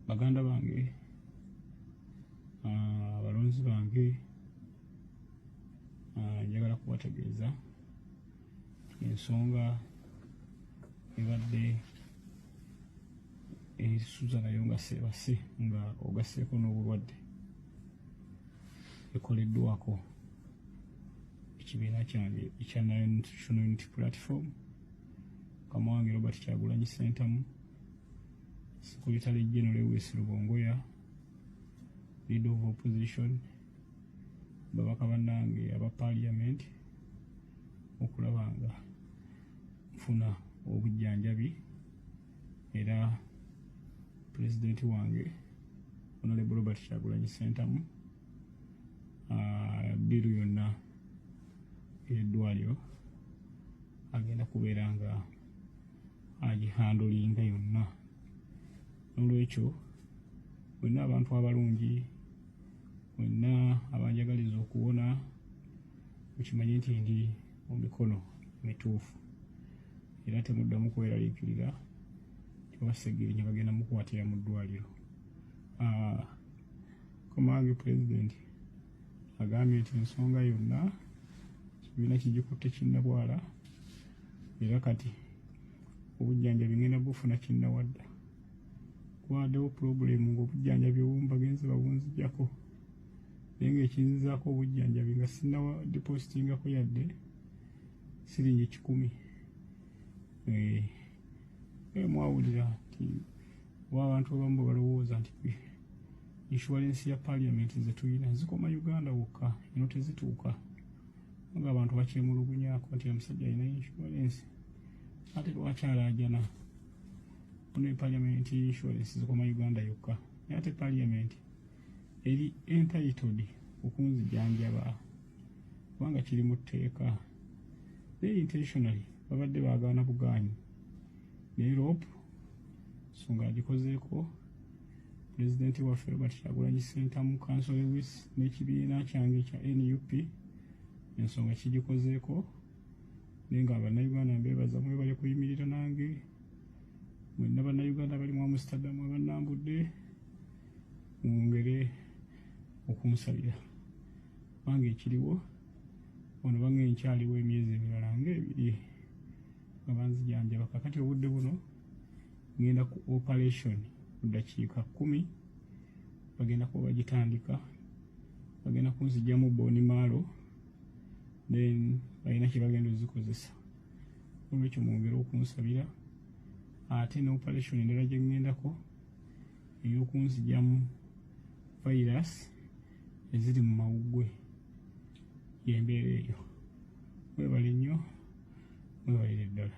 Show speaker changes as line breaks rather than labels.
baganda bange abalonzi bange njagala kubategeeza ensonga ebadde esuza nayo nga seebase nga ogasseeko n'obulwadde ekoleddwako ekibiina kyange ekya National Unity Platform mukama wange Robert Kyagulanyi Ssentamu Secretary General Lewis Rubongoya Leader of Opposition babaka bannange aba Parliament okulaba nga nfuna obujjanjabi era President wange Honorable Robert Kyagulanyi Ssentamu biru yonna eddwaliro agenda kubeera nga agihandolinga yonna. Nolwekyo mwenna abantu abalungi mwenna abanjagaliza okuwona mukimanye nti ndi mu mikono mituufu era temuddamu kweraliikirira oba Segirinya bagenda mukwatira mu ddwaliro. Komange President agambye nti ensonga yonna kibiina kigikutte kinnabwala era kati obujjanjabi ngenda bufuna kinnawadda. Kuwaddewo pulobulemu ng'obujjanjabi obumu bagenze babunzijjako naye ng'ekinzizaako obujjanjabi nga sinnawa depositingako yadde siringi 10. Mwawulira nti oba abantu abamu bwe balowooza nti insurance ya Parliament ze tulina zikoma Uganda wokka eno tezituuka nga abantu bakyemulugunyaako nti omusajja alina insurance ate lwaki alaajana ono Parliament insurance zikoma Uganda yokka naye ate Parliament eri entitled okunzijanjaba kubanga kiri mu tteeka naye intentionally babadde baagaana bugaanyi ne Europe songa agikozeeko President waffe Robert Kyagulanyi Ssentamu Council Lewis n'ekibiina kyange kya NUP ensonga kigikozeeko naye nga bannayuganda mbeebaza mwebale kuyimirira nange mwenna bannayuganda bali mu Amsterdam abannambudde mwongere okunsabira kubanga ekiriwo ono bange nkyaliwo emyezi emirala ng'ebiri nga banzijanjaba kakati obudde buno ngenda ku operation ku ddakiika 10 bagenda kuba bagitandika bagenda kunzijjamu boni maalo then balina kye bagenda ozikozesa olwekyo mwongere okunsabira ate ne operation endala gye ngendako ey'okunzijjamu virus eziri mu mawuggwe yembeera eyo mwebale nnyo mwebalire ddala.